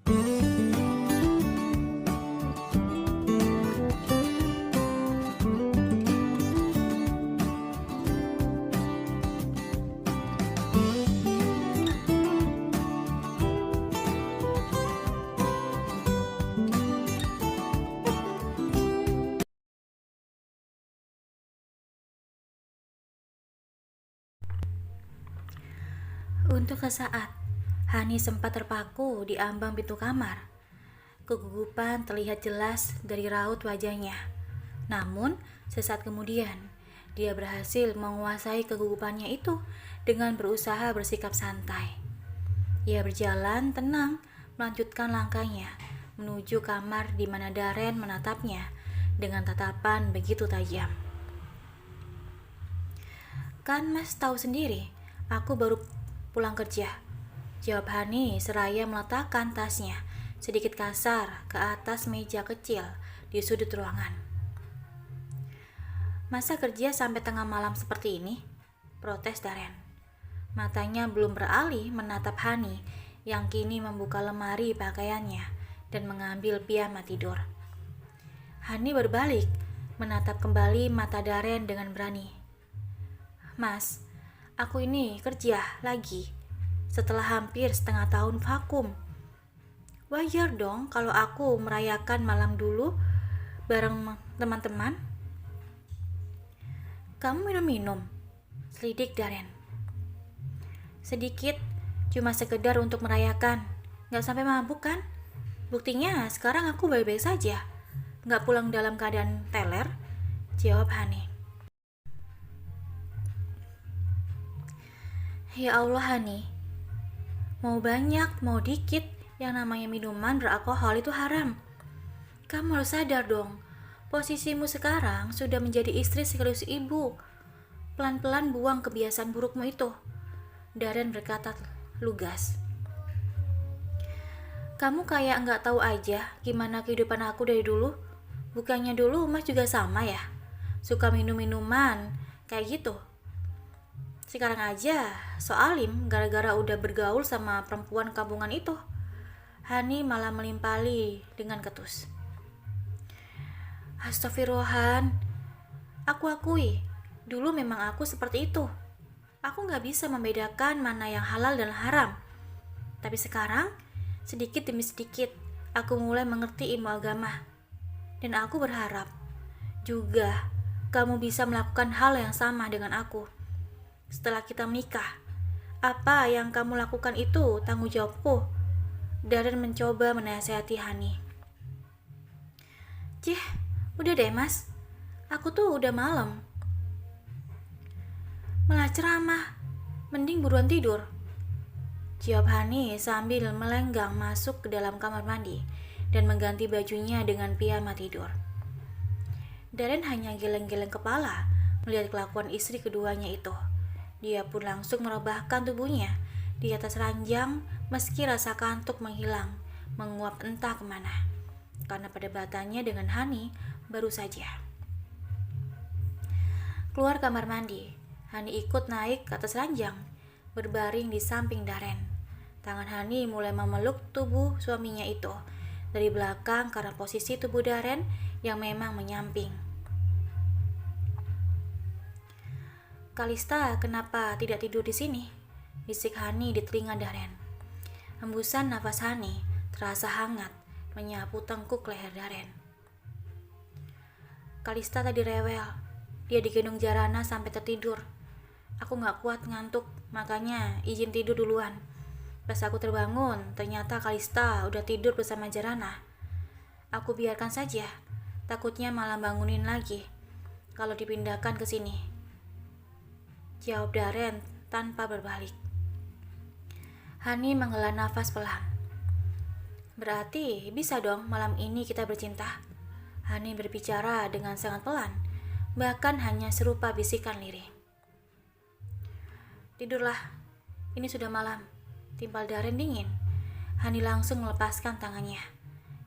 Untuk sesaat, Hani sempat terpaku di ambang pintu kamar. Kegugupan terlihat jelas dari raut wajahnya. Namun, sesaat kemudian, dia berhasil menguasai kegugupannya itu dengan berusaha bersikap santai. Ia berjalan tenang, melanjutkan langkahnya menuju kamar di mana Darren menatapnya dengan tatapan begitu tajam. "Kan Mas tahu sendiri, aku baru pulang kerja," jawab Hani seraya meletakkan tasnya sedikit kasar ke atas meja kecil di sudut ruangan. "Masa kerja sampai tengah malam seperti ini?" protes Darren. Matanya belum beralih menatap Hani yang kini membuka lemari pakaiannya dan mengambil piyama tidur. Hani berbalik, menatap kembali mata Darren dengan berani. "Mas, aku ini kerja lagi setelah hampir setengah tahun vakum. Wajar dong kalau aku merayakan malam dulu bareng teman-teman." "Kamu minum-minum?" selidik Darren. "Sedikit, cuma sekedar untuk merayakan. Gak sampai mabuk kan? Buktinya sekarang aku baik-baik saja. Gak pulang dalam keadaan teler," jawab Hani. "Ya Allah Hani, mau banyak mau dikit, yang namanya minuman beralkohol itu haram. Kamu harus sadar dong, posisimu sekarang sudah menjadi istri sekaligus ibu. Pelan-pelan buang kebiasaan burukmu itu," Darren berkata lugas. "Kamu kayak nggak tahu aja gimana kehidupan aku dari dulu. Bukannya dulu Mas juga sama ya, suka minum minuman kayak gitu. Sekarang aja soalim gara-gara udah bergaul sama perempuan kampungan itu." Hani malah melimpali dengan ketus. "Astagfirullahan, aku akui, dulu memang aku seperti itu. Aku gak bisa membedakan mana yang halal dan haram. Tapi sekarang, sedikit demi sedikit, aku mulai mengerti ilmu agama. Dan aku berharap juga kamu bisa melakukan hal yang sama dengan aku. Setelah kita menikah, apa yang kamu lakukan itu tanggung jawabku." Darren mencoba menasihati Hani. "Cih, udah deh Mas, aku tuh udah malam." "Malah ceramah, mending buruan tidur," jawab Hani sambil melenggang masuk ke dalam kamar mandi dan mengganti bajunya dengan piyama tidur. Darren hanya geleng-geleng kepala melihat kelakuan istri keduanya itu. Dia pun langsung merebahkan tubuhnya di atas ranjang meski rasa kantuk menghilang, menguap entah kemana, karena perdebatannya dengan Hani baru saja. Keluar kamar mandi, Hani ikut naik ke atas ranjang, berbaring di samping Darren. Tangan Hani mulai memeluk tubuh suaminya itu dari belakang karena posisi tubuh Darren yang memang menyamping. "Kalista kenapa tidak tidur di sini?" bisik Hani di telinga Darren. Hembusan nafas Hani terasa hangat menyapu tengkuk leher Darren. "Kalista tadi rewel, dia digendong Jarana sampai tertidur. Aku gak kuat ngantuk, makanya izin tidur duluan. Pas aku terbangun, ternyata Kalista udah tidur bersama Jarana. Aku biarkan saja, takutnya malah bangunin lagi kalau dipindahkan ke sini," jawab Darren tanpa berbalik. Hani menghela nafas pelan. "Berarti bisa dong malam ini kita bercinta?" Hani berbicara dengan sangat pelan, bahkan hanya serupa bisikan lirih. "Tidurlah, ini sudah malam," timpal Darren dingin. Hani langsung melepaskan tangannya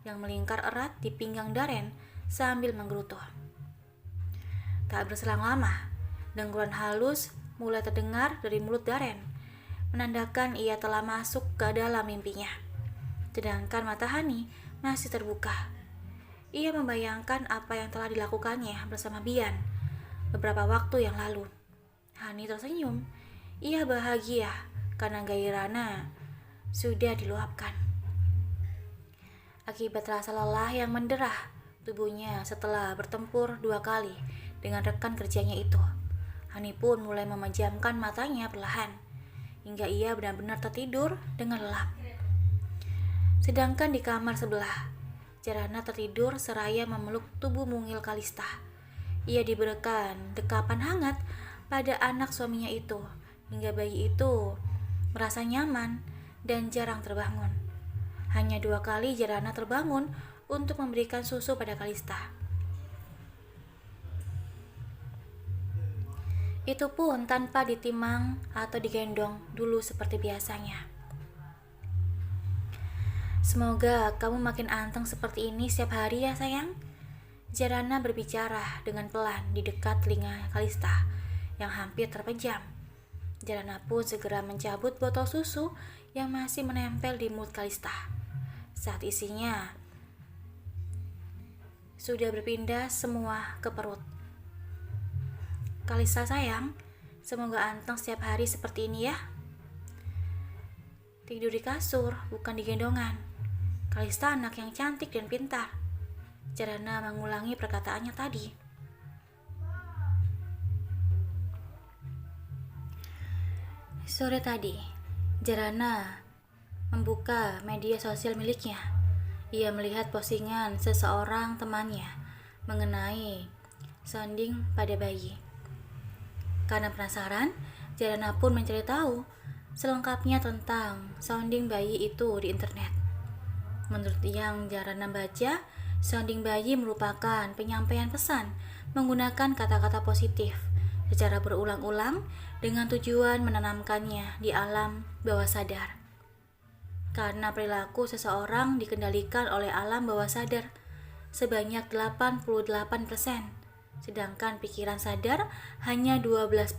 yang melingkar erat di pinggang Darren sambil menggerutu. Tak berselang lama, dengkuran halus mulai terdengar dari mulut Darren, menandakan ia telah masuk ke dalam mimpinya. sedangkan mata Hani masih terbuka. Ia membayangkan apa yang telah dilakukannya bersama Bian beberapa waktu yang lalu. Hani tersenyum. Ia bahagia karena gairahnya sudah diluapkan. Akibat rasa lelah yang menderah tubuhnya setelah bertempur 2 kali dengan rekan kerjanya itu, Hani pun mulai memejamkan matanya perlahan hingga ia benar-benar tertidur dengan lelap. Sedangkan di kamar sebelah, Jarana tertidur seraya memeluk tubuh mungil Kalista. Ia diberikan dekapan hangat pada anak suaminya itu, hingga bayi itu merasa nyaman dan jarang terbangun. Hanya 2 kali Jarana terbangun untuk memberikan susu pada Kalista. Itu pun tanpa ditimang atau digendong dulu seperti biasanya. Semoga kamu makin anteng seperti ini setiap hari ya sayang. Jarana berbicara dengan pelan di dekat telinga Kalista yang hampir terpejam. Jarana pun segera mencabut botol susu yang masih menempel di mulut Kalista. Saat isinya sudah berpindah semua ke perut. Kalista sayang, semoga anteng setiap hari seperti ini ya. Tidur di kasur, bukan di gendongan. Kalista anak yang cantik dan pintar. Jarana mengulangi perkataannya tadi. Sore tadi, Jarana membuka media sosial miliknya. Ia melihat postingan seseorang temannya mengenai sounding pada bayi. Karena penasaran, Jarana pun mencari tahu selengkapnya tentang sounding bayi itu di internet. Menurut yang Jarana baca, sounding bayi merupakan penyampaian pesan menggunakan kata-kata positif secara berulang-ulang dengan tujuan menanamkannya di alam bawah sadar. Karena perilaku seseorang dikendalikan oleh alam bawah sadar sebanyak 88%, sedangkan pikiran sadar hanya 12%.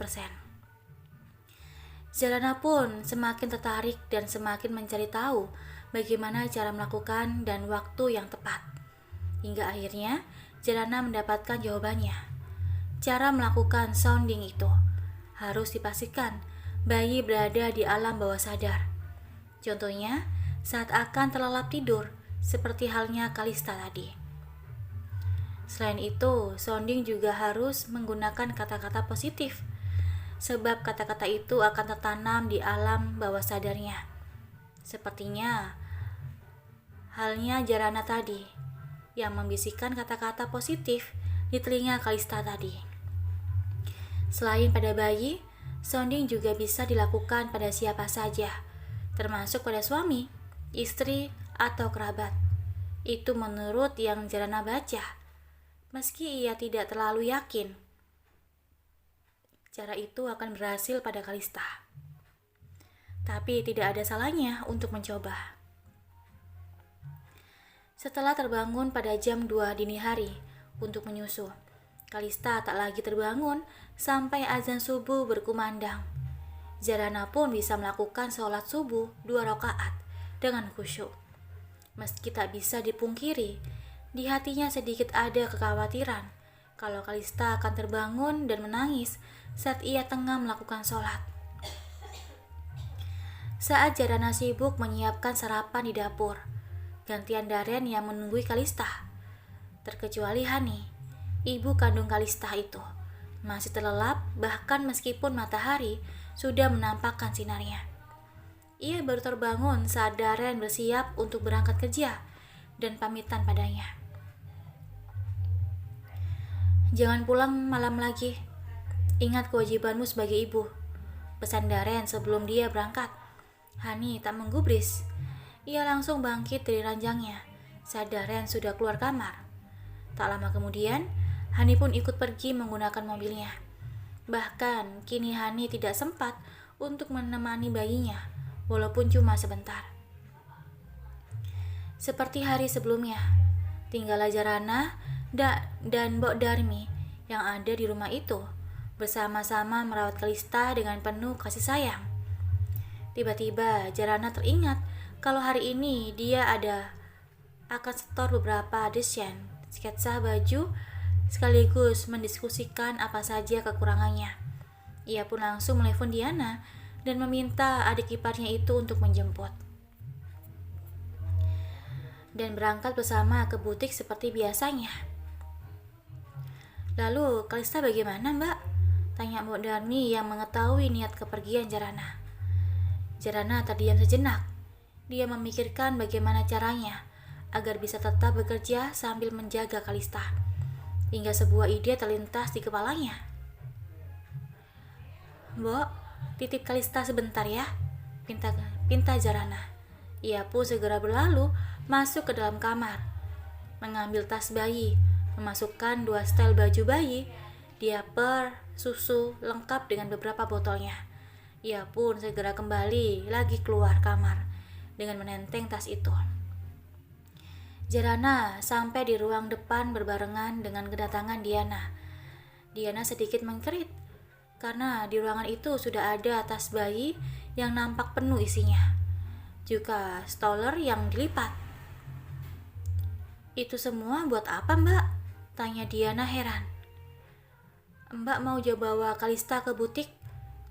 Jarana pun semakin tertarik dan semakin mencari tahu bagaimana cara melakukan dan waktu yang tepat. Hingga akhirnya Jarana mendapatkan jawabannya. Cara melakukan sounding itu harus dipastikan bayi berada di alam bawah sadar. Contohnya saat akan terlelap tidur, seperti halnya Kalista tadi. Selain itu, sounding juga harus menggunakan kata-kata positif, sebab kata-kata itu akan tertanam di alam bawah sadarnya. Sepertinya halnya Jarana tadi, yang membisikkan kata-kata positif di telinga Kalista tadi. Selain pada bayi, sounding juga bisa dilakukan pada siapa saja, termasuk pada suami, istri, atau kerabat. Itu menurut yang Jarana baca. Meski ia tidak terlalu yakin, cara itu akan berhasil pada Kalista. Tapi tidak ada salahnya untuk mencoba. Setelah terbangun pada jam 2 dini hari untuk menyusu, Kalista tak lagi terbangun sampai azan subuh berkumandang. Jarana pun bisa melakukan sholat subuh 2 rakaat dengan khusyuk. Meski tak bisa dipungkiri, di hatinya sedikit ada kekhawatiran kalau Kalista akan terbangun dan menangis saat ia tengah melakukan sholat. Saat Jarana sibuk menyiapkan sarapan di dapur, gantian Daren yang menunggui Kalista. Terkecuali Hani, ibu kandung Kalista itu, masih terlelap bahkan meskipun matahari sudah menampakkan sinarnya. Ia baru terbangun saat Daren bersiap untuk berangkat kerja dan pamitan padanya. Jangan pulang malam lagi. Ingat kewajibanmu sebagai ibu, pesan Daren sebelum dia berangkat. Hani tak menggubris. Ia langsung bangkit dari ranjangnya saat Daren sudah keluar kamar. Tak lama kemudian, Hani pun ikut pergi menggunakan mobilnya. Bahkan kini Hani tidak sempat untuk menemani bayinya, walaupun cuma sebentar. Seperti hari sebelumnya, tinggallah Jarana dan Mbok Darmi yang ada di rumah itu, bersama-sama merawat Kalista dengan penuh kasih sayang. Tiba-tiba Jarana teringat Kalau hari ini dia akan setor beberapa desain, sketsa baju, sekaligus mendiskusikan apa saja kekurangannya. Ia pun langsung menelepon Diana dan meminta adik iparnya itu untuk menjemput. Dan berangkat bersama ke butik seperti biasanya. Lalu, Kalista bagaimana, Mbak? Tanya Mbok Darmi yang mengetahui niat kepergian Jarana. Jarana terdiam sejenak. Dia memikirkan bagaimana caranya agar bisa tetap bekerja sambil menjaga Kalista. Hingga sebuah ide terlintas di kepalanya. Mbok, titip Kalista sebentar ya, pinta Jarana. Ia pun segera berlalu masuk ke dalam kamar, mengambil tas bayi, memasukkan 2 setel baju bayi, diaper, susu, lengkap dengan beberapa botolnya. Ia pun segera kembali lagi keluar kamar dengan menenteng tas itu. Jarana sampai di ruang depan berbarengan dengan kedatangan Diana. Diana sedikit mengkerit karena di ruangan itu sudah ada tas bayi yang nampak penuh isinya, juga stroller yang dilipat. Itu semua buat apa, Mbak? Tanya Diana heran. Mbak mau bawa Kalista ke butik,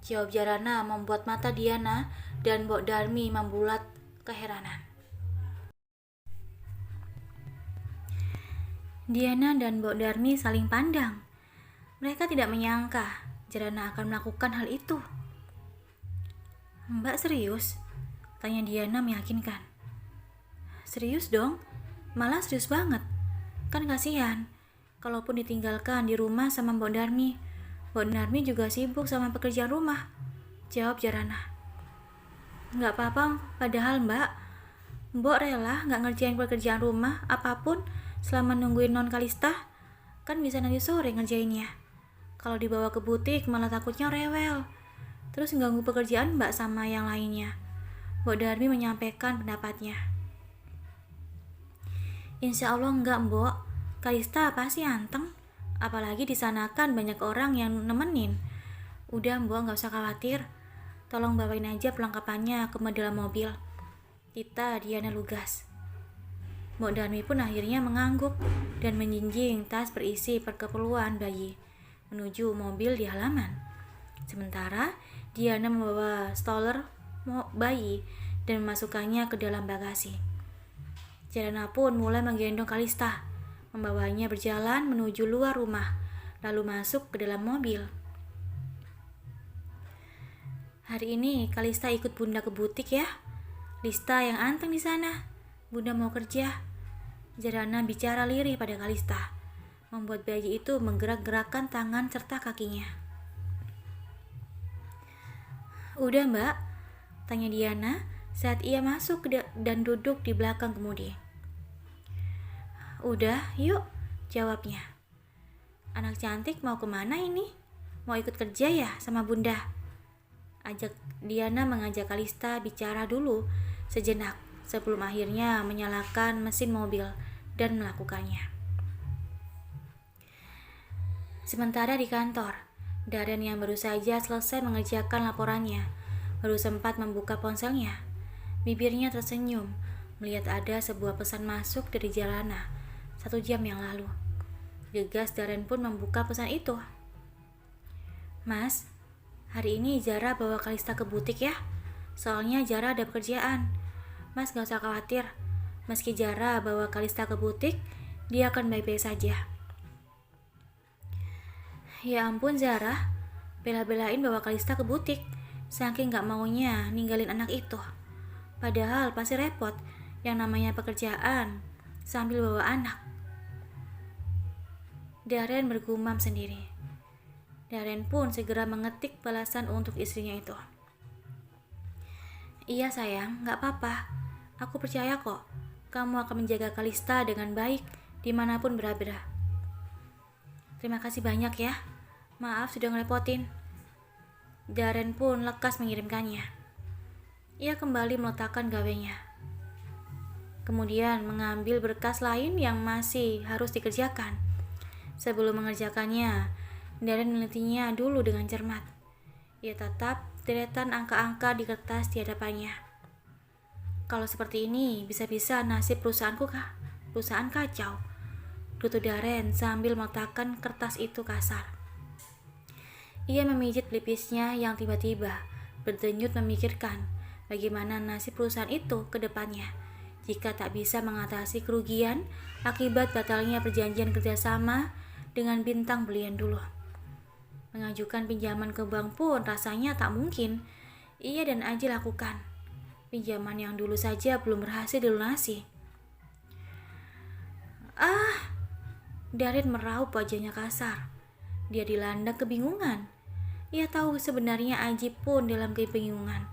jawab Jarana membuat mata Diana dan Mbok Darmi membulat keheranan. Diana dan Mbok Darmi saling pandang. Mereka tidak menyangka Jarana akan melakukan hal itu. Mbak serius? Tanya Diana meyakinkan. Serius dong, malah serius banget. Kan kasihan, kalaupun ditinggalkan di rumah sama Mbok Darmi. Mbok Darmi juga sibuk sama pekerjaan rumah, jawab Jarana. Nggak apa-apa, padahal Mbok rela nggak ngerjain pekerjaan rumah apapun selama nungguin non Kalista. Kan bisa nanti sore ngerjainnya. Kalau dibawa ke butik malah takutnya rewel, terus ganggu pekerjaan Mbak sama yang lainnya. Mbok Darmi menyampaikan pendapatnya. Insya Allah enggak, Mbok. Kalista pasti anteng. Apalagi di sana kan banyak orang yang nemenin. Udah, Mbok, nggak usah khawatir. Tolong bawain aja perlengkapannya ke dalam mobil. Tita Diana lugas. Mbok Darmi pun akhirnya mengangguk dan menjinjing tas berisi perkeperluan bayi menuju mobil di halaman. Sementara Diana membawa stroller bayi dan memasukkannya ke dalam bagasi. Jarana pun mulai menggendong Kalista, membawanya berjalan menuju luar rumah, lalu masuk ke dalam mobil. Hari ini Kalista ikut Bunda ke butik ya. Lista yang anteng di sana. Bunda mau kerja. Jarana bicara lirih pada Kalista, membuat bayi itu menggerak-gerakkan tangan serta kakinya. Udah, Mbak? Tanya Diana saat ia masuk dan duduk di belakang kemudi. Udah, yuk, jawabnya. Anak cantik mau kemana ini? Mau ikut kerja ya sama Bunda? Diana mengajak Kalista bicara dulu sejenak sebelum akhirnya menyalakan mesin mobil dan melakukannya. Sementara di kantor, Darren yang baru saja selesai mengerjakan laporannya, baru sempat membuka ponselnya. Bibirnya tersenyum melihat ada sebuah pesan masuk dari Jarana 1 jam yang lalu. Gegas Darren pun membuka pesan itu. Mas, hari ini Zara bawa Kalista ke butik ya. Soalnya Zara ada pekerjaan. Mas gak usah khawatir. Meski Zara bawa Kalista ke butik, dia akan baik-baik saja. Ya ampun Zara, bela-belain bawa Kalista ke butik, saking gak maunya ninggalin anak itu. Padahal pasti repot yang namanya pekerjaan sambil bawa anak. Darren bergumam sendiri. Darren pun segera mengetik balasan untuk istrinya itu. Iya sayang, gak apa-apa. Aku percaya kok, kamu akan menjaga Kalista dengan baik dimanapun berada. Terima kasih banyak ya. Maaf sudah ngerepotin. Darren pun lekas mengirimkannya. Ia kembali meletakkan gawenya. Kemudian mengambil berkas lain yang masih harus dikerjakan. Sebelum mengerjakannya, Darren menelitinya dulu dengan cermat. Ia tatap deretan angka-angka di kertas di hadapannya. Kalau seperti ini, bisa-bisa nasib perusahaan kacau. Gerutu Darren sambil meletakkan kertas itu kasar. Ia memijit pelipisnya yang tiba-tiba berdenyut memikirkan bagaimana nasib perusahaan itu ke depannya jika tak bisa mengatasi kerugian akibat batalnya perjanjian kerjasama dengan bintang belian dulu. Mengajukan pinjaman ke bank pun rasanya tak mungkin ia dan Aji lakukan. Pinjaman yang dulu saja belum berhasil dilunasi. Darren meraup wajahnya kasar. Dia dilanda kebingungan. Ia tahu sebenarnya Aji pun dalam kebingungan.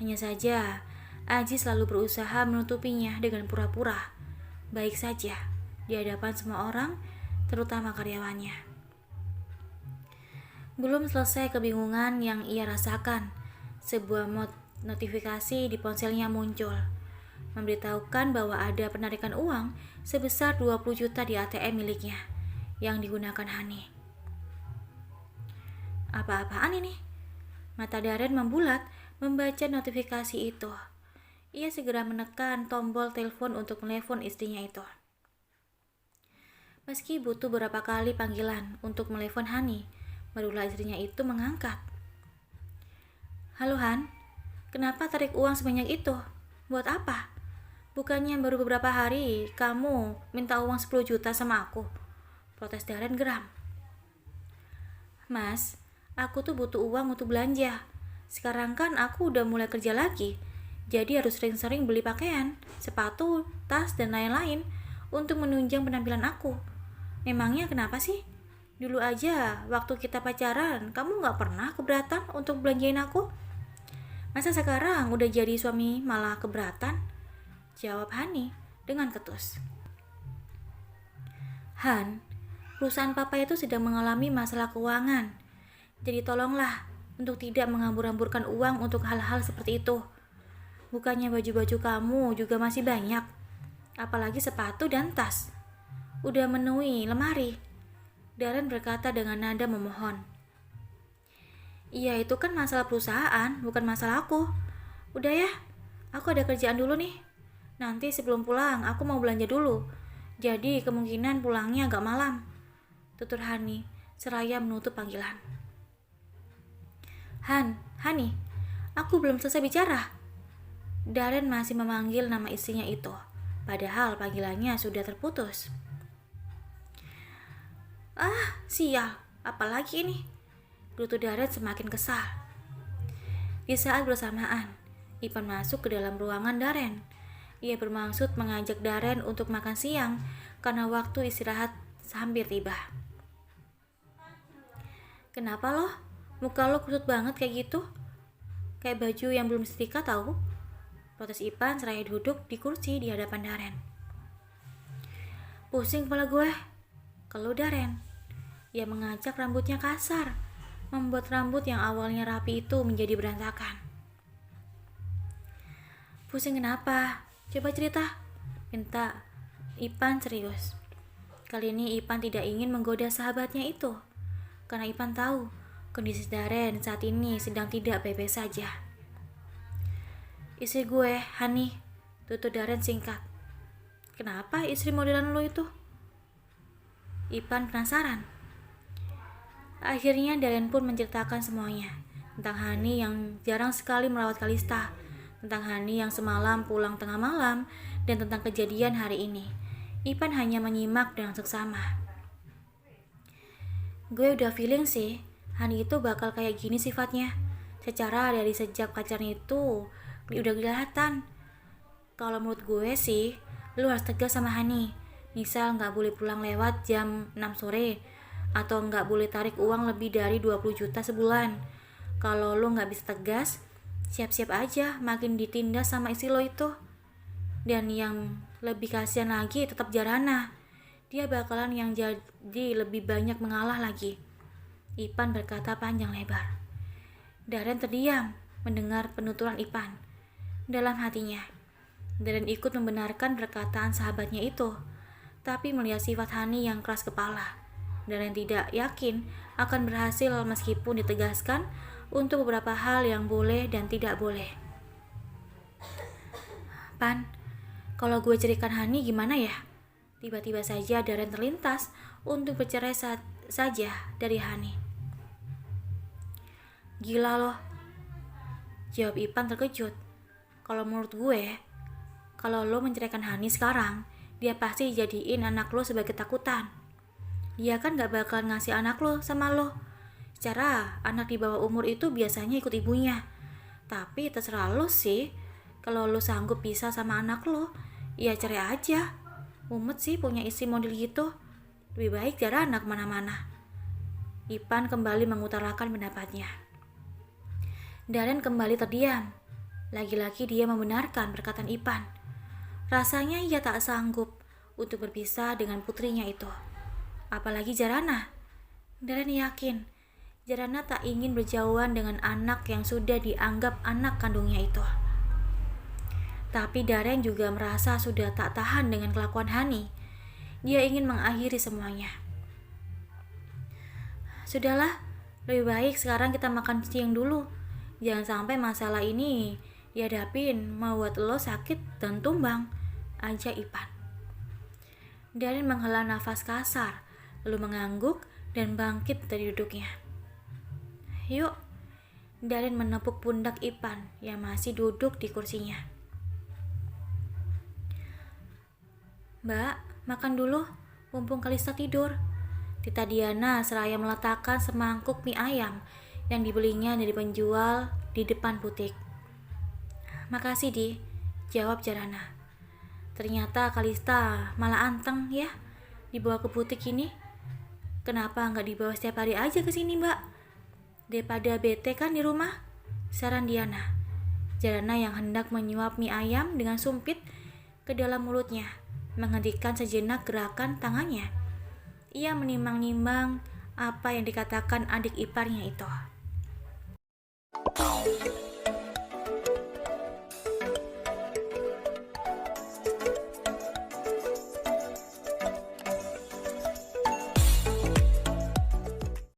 Hanya saja, Aji selalu berusaha menutupinya dengan pura-pura baik saja di hadapan semua orang, terutama karyawannya. Belum selesai kebingungan yang ia rasakan, sebuah notifikasi di ponselnya muncul, memberitahukan bahwa ada penarikan uang sebesar 20 juta di ATM miliknya yang digunakan Hani. Apa-apaan ini? Mata Darren membulat membaca notifikasi itu. Ia segera menekan tombol telepon untuk menelepon istrinya itu. Meski butuh beberapa kali panggilan untuk menelepon Hani, barulah istrinya itu mengangkat. Halo Han, kenapa tarik uang sebanyak itu? Buat apa? Bukannya baru beberapa hari kamu minta uang 10 juta sama aku? Protes Darren geram. Mas, aku tuh butuh uang untuk belanja. Sekarang kan aku udah mulai kerja lagi, jadi harus sering-sering beli pakaian, sepatu, tas, dan lain-lain untuk menunjang penampilan aku. Memangnya kenapa sih? Dulu aja waktu kita pacaran, kamu gak pernah keberatan untuk belanjain aku? Masa sekarang udah jadi suami malah keberatan? Jawab Hani dengan ketus. Han, perusahaan papa itu sedang mengalami masalah keuangan. Jadi tolonglah untuk tidak menghambur-hamburkan uang untuk hal-hal seperti itu. Bukannya baju-baju kamu juga masih banyak, apalagi sepatu dan tas. Udah memenuhi lemari. Darren berkata dengan nada memohon. Iya, itu kan masalah perusahaan, bukan masalah aku. Udah ya, aku ada kerjaan dulu nih. Nanti sebelum pulang, aku mau belanja dulu. Jadi kemungkinan pulangnya agak malam. Tutur Hani, seraya menutup panggilan. Hani, aku belum selesai bicara. Darren masih memanggil nama istrinya itu, padahal panggilannya sudah terputus. Sial, apalagi ini? Gerutu Darren semakin kesal. Di saat bersamaan, Ipan masuk ke dalam ruangan Darren. Ia bermaksud mengajak Darren untuk makan siang karena waktu istirahat hampir tiba. Kenapa loh? Muka lo kusut banget kayak gitu? Kayak baju yang belum setrika tahu? Protes Ipan seraya duduk di kursi di hadapan Darren. Pusing kepala gue, keluh Darren. Ia mengacak rambutnya kasar, membuat rambut yang awalnya rapi itu menjadi berantakan. Pusing kenapa? Coba cerita, minta Ipan serius. Kali ini Ipan tidak ingin menggoda sahabatnya itu, karena Ipan tahu kondisi Darren saat ini sedang tidak baik-baik saja. Istri gue, Hani, tutur Darren singkat. Kenapa istri modelan lo itu? Ipan penasaran. Akhirnya Darren pun menceritakan semuanya tentang Hani yang jarang sekali merawat Kalista, tentang Hani yang semalam pulang tengah malam, dan tentang kejadian hari ini. Ipan hanya menyimak dengan seksama. Gue udah feeling sih, Hani itu bakal kayak gini sifatnya. Secara dari sejak pacarnya itu udah kelihatan. Kalau menurut gue sih, lu harus tegas sama Hani. Misal gak boleh pulang lewat jam 6 sore, atau nggak boleh tarik uang lebih dari 20 juta sebulan. Kalau lo nggak bisa tegas, siap-siap aja makin ditindas sama istri lo itu. Dan yang lebih kasihan lagi tetap Jarana. Dia bakalan yang jadi lebih banyak mengalah lagi. Ipan berkata panjang lebar. Darren terdiam mendengar penuturan Ipan. Dalam hatinya, Darren ikut membenarkan perkataan sahabatnya itu, tapi melihat sifat Hani yang keras kepala, dan yang tidak yakin akan berhasil meskipun ditegaskan untuk beberapa hal yang boleh dan tidak boleh. Pan, kalau gue ceraikan Hani gimana ya? Tiba-tiba saja Darren terlintas untuk bercerai saja dari Hani. Gila loh, jawab Ipan terkejut. Kalau menurut gue, kalau lo menceraikan Hani sekarang, dia pasti jadiin anak lo sebagai ketakutan. Dia kan gak bakal ngasih anak lo sama lo. Secara anak di bawah umur itu biasanya ikut ibunya. Tapi terserah lo sih. Kalau lo sanggup pisah sama anak lo, ya cerai aja. Mumet sih punya istri model gitu. Lebih baik jarang anak mana-mana. Ipan kembali mengutarakan pendapatnya. Darren kembali terdiam. Lagi-lagi dia membenarkan perkataan Ipan. Rasanya ia tak sanggup untuk berpisah dengan putrinya itu. Apalagi Jarana. Darren yakin Jarana tak ingin berjauhan dengan anak yang sudah dianggap anak kandungnya itu. Tapi Darren juga merasa sudah tak tahan dengan kelakuan Hani. Dia ingin mengakhiri semuanya. Sudahlah, lebih baik sekarang kita makan siang dulu. Jangan sampai masalah ini dihadapin membuat lo sakit dan tumbang, aja Ipan. Darren menghela nafas kasar, lalu mengangguk dan bangkit dari duduknya. Yuk, Darren menepuk pundak Ipan yang masih duduk di kursinya. Mbak, makan dulu, mumpung Kalista tidur. Tita Diana seraya meletakkan semangkuk mie ayam yang dibelinya dari penjual di depan butik. Makasih Di, jawab Jarana. Ternyata Kalista malah anteng ya dibawa ke butik ini. Kenapa nggak dibawa setiap hari aja ke sini Mbak? Daripada bete kan di rumah, saran Diana. Jarana yang hendak menyuap mie ayam dengan sumpit ke dalam mulutnya, menghentikan sejenak gerakan tangannya. Ia menimbang-nimbang apa yang dikatakan adik iparnya itu.